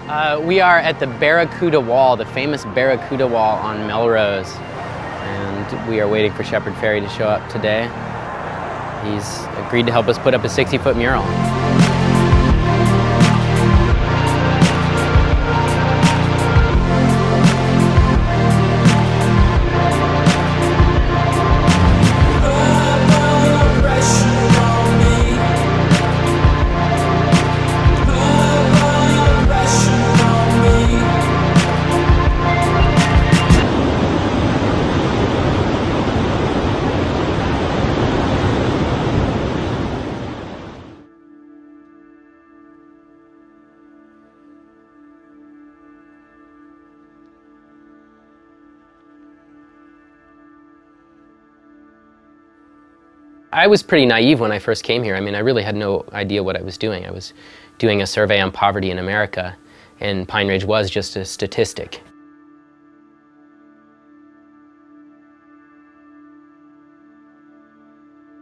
We are at the Barracuda Wall, the famous Barracuda Wall on Melrose. And we are waiting for Shepard Fairey to show up today. He's agreed to help us put up a 60-foot mural. I was pretty naive when I first came here. I mean, I really had no idea what I was doing. I was doing a survey on poverty in America, and Pine Ridge was just a statistic.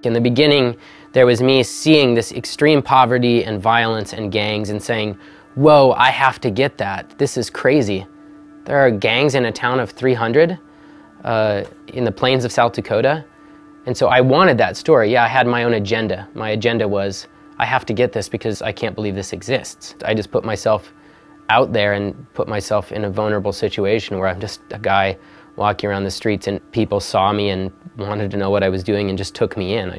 In the beginning, there was me seeing this extreme poverty and violence and gangs and saying, whoa, I have to get that. This is crazy. There are gangs in a town of 300 in the plains of South Dakota. And so I wanted that story. Yeah, I had my own agenda. My agenda was, I have to get this because I can't believe this exists. I just put myself out there and put myself in a vulnerable situation where I'm just a guy walking around the streets and people saw me and wanted to know what I was doing and just took me in.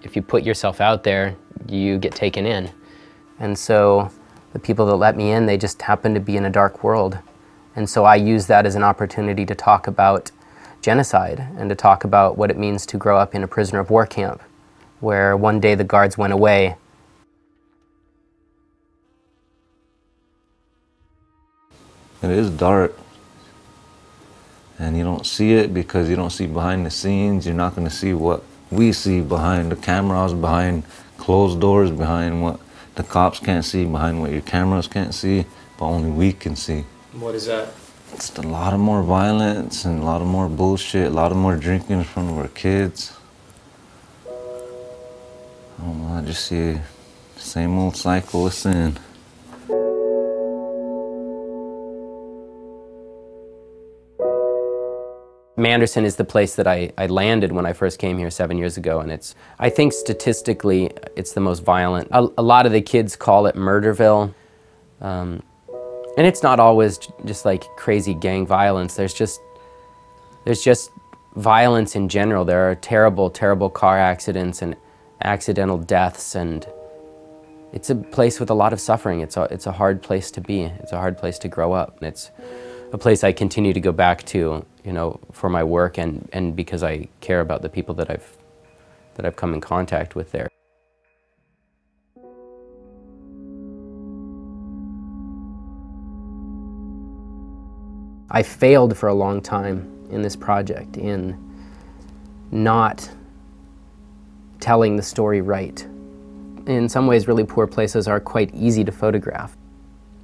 If you put yourself out there, you get taken in. And so the people that let me in, they just happened to be in a dark world. And so I used that as an opportunity to talk about genocide and to talk about what it means to grow up in a prisoner of war camp where one day the guards went away. It is dark and you don't see it because you don't see behind the scenes. You're not going to see what we see behind the cameras, behind closed doors, behind what the cops can't see, behind what your cameras can't see, but only we can see. What is that? It's a lot of more violence and a lot of more bullshit, a lot of more drinking in front of our kids. I don't know, I just see the same old cycle of sin. Manderson is the place that I landed when I first came here 7 years ago, and I think statistically it's the most violent. A lot of the kids call it Murderville. And it's not always just like crazy gang violence. There's just violence in general. There are terrible, terrible car accidents and accidental deaths, and it's a place with a lot of suffering. It's a hard place to be. It's a hard place to grow up. And it's a place I continue to go back to, you know, for my work and because I care about the people that I've come in contact with there. I failed for a long time in this project in not telling the story right. In some ways, really poor places are quite easy to photograph.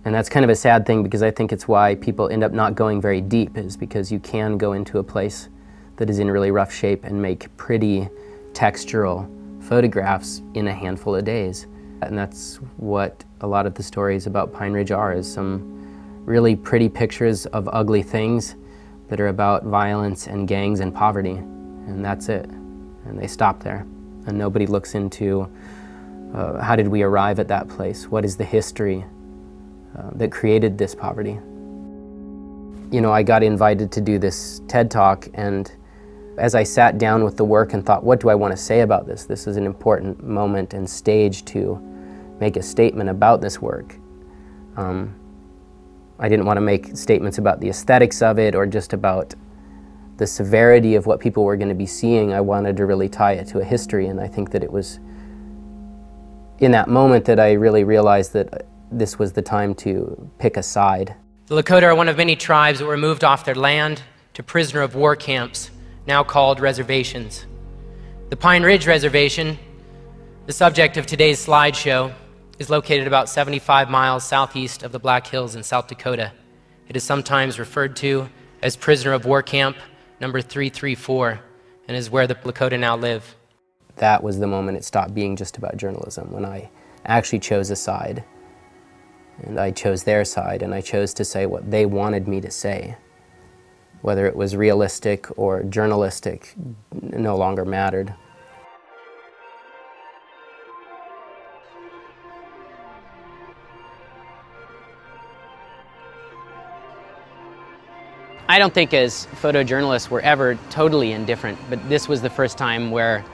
And that's kind of a sad thing because I think it's why people end up not going very deep, is because you can go into a place that is in really rough shape and make pretty textural photographs in a handful of days. And that's what a lot of the stories about Pine Ridge are, is some really pretty pictures of ugly things that are about violence and gangs and poverty, and that's it. And they stop there, and nobody looks into how did we arrive at that place? What is the history that created this poverty? You know, I got invited to do this TED Talk, and as I sat down with the work and thought, what do I want to say about this? This is an important moment and stage to make a statement about this work. I didn't want to make statements about the aesthetics of it or just about the severity of what people were going to be seeing. I wanted to really tie it to a history, and I think that it was in that moment that I really realized that this was the time to pick a side. The Lakota are one of many tribes that were moved off their land to prisoner of war camps, now called reservations. The Pine Ridge Reservation, the subject of today's slideshow, is located about 75 miles southeast of the Black Hills in South Dakota. It is sometimes referred to as prisoner of war camp number 334, and is where the Lakota now live. That was the moment it stopped being just about journalism, when I actually chose a side And I chose their side, and I chose to say what they wanted me to say. Whether it was realistic or journalistic no longer mattered. I don't think as photojournalists we're ever totally indifferent, but this was the first time where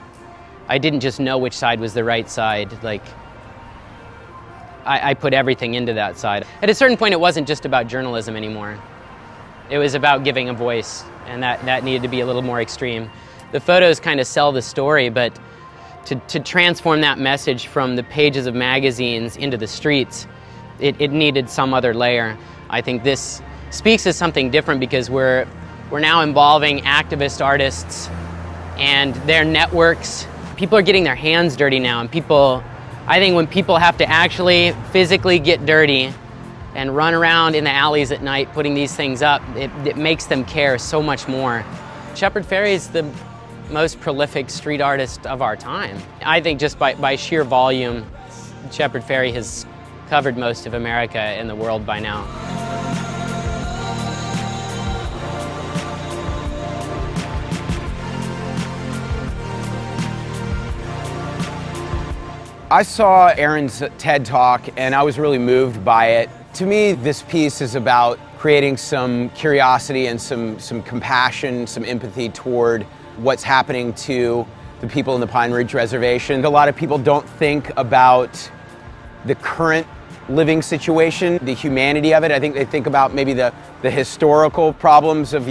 I didn't just know which side was the right side. Like, I put everything into that side. At a certain point, it wasn't just about journalism anymore. It was about giving a voice, and that needed to be a little more extreme. The photos kind of sell the story, but to transform that message from the pages of magazines into the streets, it needed some other layer. I think this speaks as something different because we're now involving activist artists and their networks. People are getting their hands dirty now, and I think when people have to actually physically get dirty and run around in the alleys at night putting these things up, it makes them care so much more. Shepard Fairey is the most prolific street artist of our time. I think just by sheer volume, Shepard Fairey has covered most of America and the world by now. I saw Aaron's TED Talk and I was really moved by it. To me, this piece is about creating some curiosity and some compassion, some empathy toward what's happening to the people in the Pine Ridge Reservation. A lot of people don't think about the current living situation, the humanity of it. I think they think about maybe the historical problems of,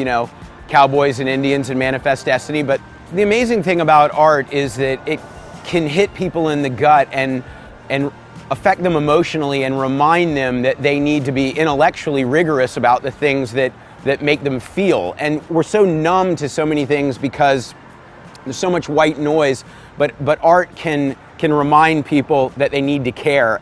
cowboys and Indians and Manifest Destiny. But the amazing thing about art is that it can hit people in the gut and affect them emotionally and remind them that they need to be intellectually rigorous about the things that make them feel. And we're so numb to so many things because there's so much white noise, but art can remind people that they need to care.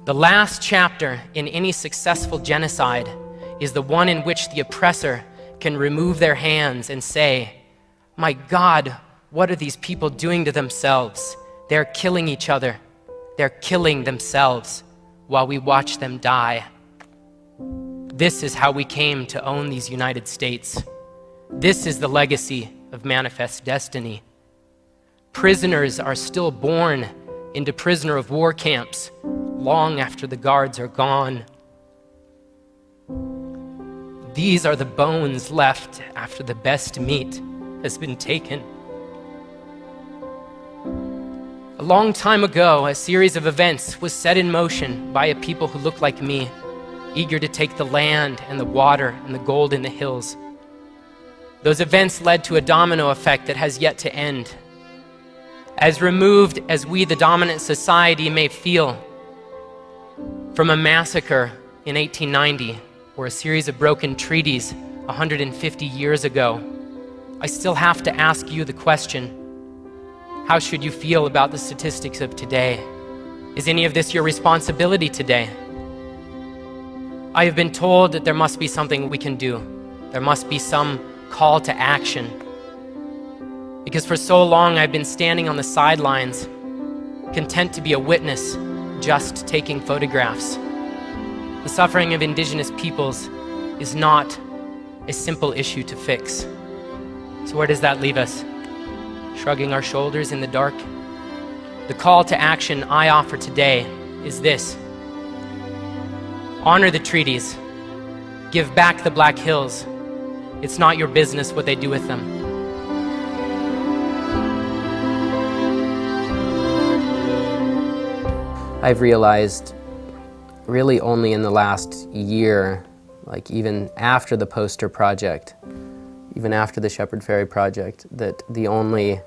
The last chapter in any successful genocide is the one in which the oppressor can remove their hands and say, "My God, what are these people doing to themselves? They're killing each other. They're killing themselves while we watch them die." This is how we came to own these United States. This is the legacy of Manifest Destiny. Prisoners are still born into prisoner of war camps long after the guards are gone. These are the bones left after the best meat has been taken. A long time ago, a series of events was set in motion by a people who looked like me, eager to take the land and the water and the gold in the hills. Those events led to a domino effect that has yet to end. As removed as we, the dominant society, may feel from a massacre in 1890 or a series of broken treaties 150 years ago, I still have to ask you the question, how should you feel about the statistics of today? Is any of this your responsibility today? I have been told that there must be something we can do. There must be some call to action. Because for so long I've been standing on the sidelines, content to be a witness, just taking photographs. The suffering of indigenous peoples is not a simple issue to fix. So where does that leave us? Shrugging our shoulders in the dark? The call to action I offer today is this: honor the treaties. Give back the Black Hills. It's not your business what they do with them. I've realized really only in the last year, like even after the poster project, even after the Shepard Fairey project, that the only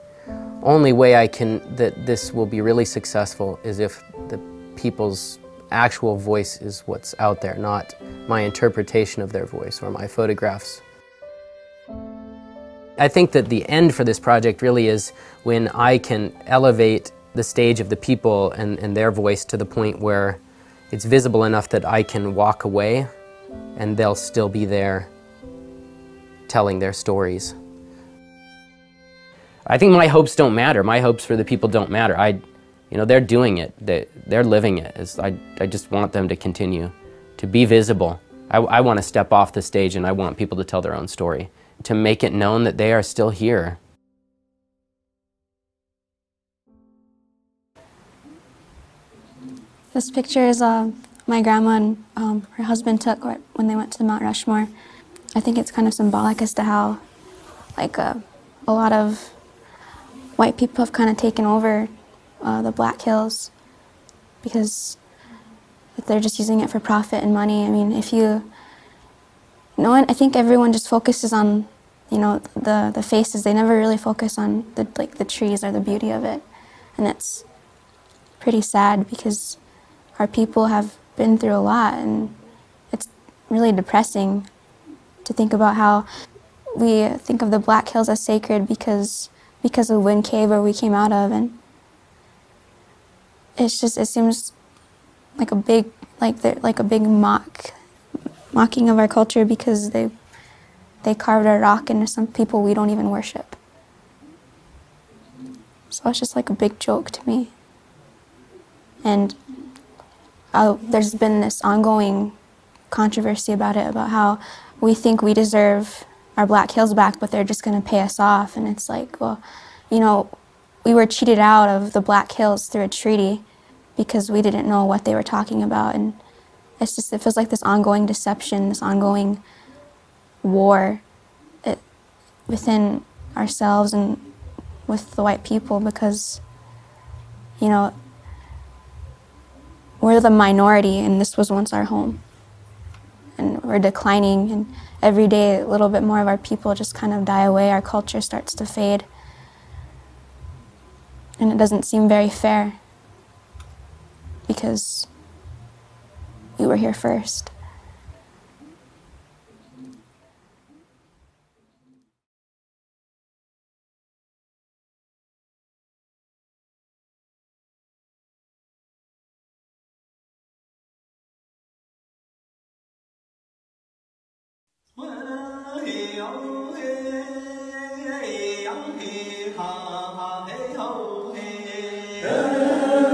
way that this will be really successful is if the people's actual voice is what's out there, not my interpretation of their voice or my photographs. I think that the end for this project really is when I can elevate the stage of the people and their voice to the point where it's visible enough that I can walk away and they'll still be there telling their stories. I think my hopes don't matter. My hopes for the people don't matter. You know, they're doing it. They're living it. I just want them to continue to be visible. I want to step off the stage and I want people to tell their own story, to make it known that they are still here. This picture is my grandma and her husband took when they went to Mount Rushmore. I think it's kind of symbolic as to how, like, a lot of white people have kind of taken over the Black Hills because they're just using it for profit and money. I mean, I think everyone just focuses on, you know, the faces. They never really focus on the trees or the beauty of it, and it's pretty sad because our people have been through a lot, and it's really depressing to think about how we think of the Black Hills as sacred because of Wind Cave where we came out of, and it seems like a big mocking of our culture because they carved our rock into some people we don't even worship. So it's just like a big joke to me. And there's been this ongoing controversy about it, about how we think we deserve our Black Hills back, but they're just going to pay us off. And it's like, well, you know, we were cheated out of the Black Hills through a treaty because we didn't know what they were talking about. And it feels like this ongoing deception, this ongoing war within ourselves and with the white people because, you know, we're the minority and this was once our home. And we're declining, and every day a little bit more of our people just kind of die away. Our culture starts to fade. And it doesn't seem very fair because we were here first.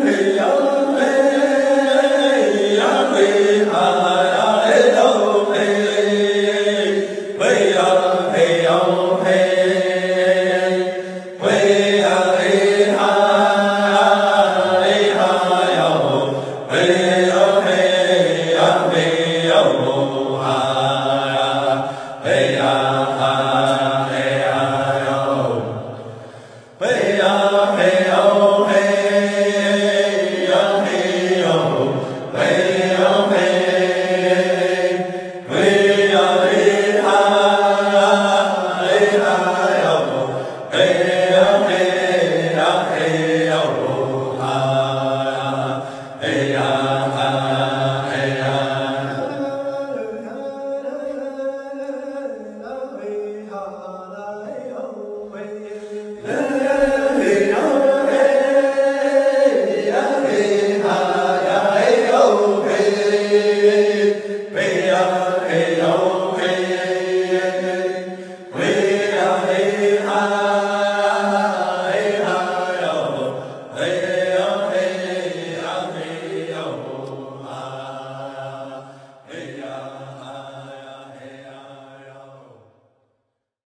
Hey,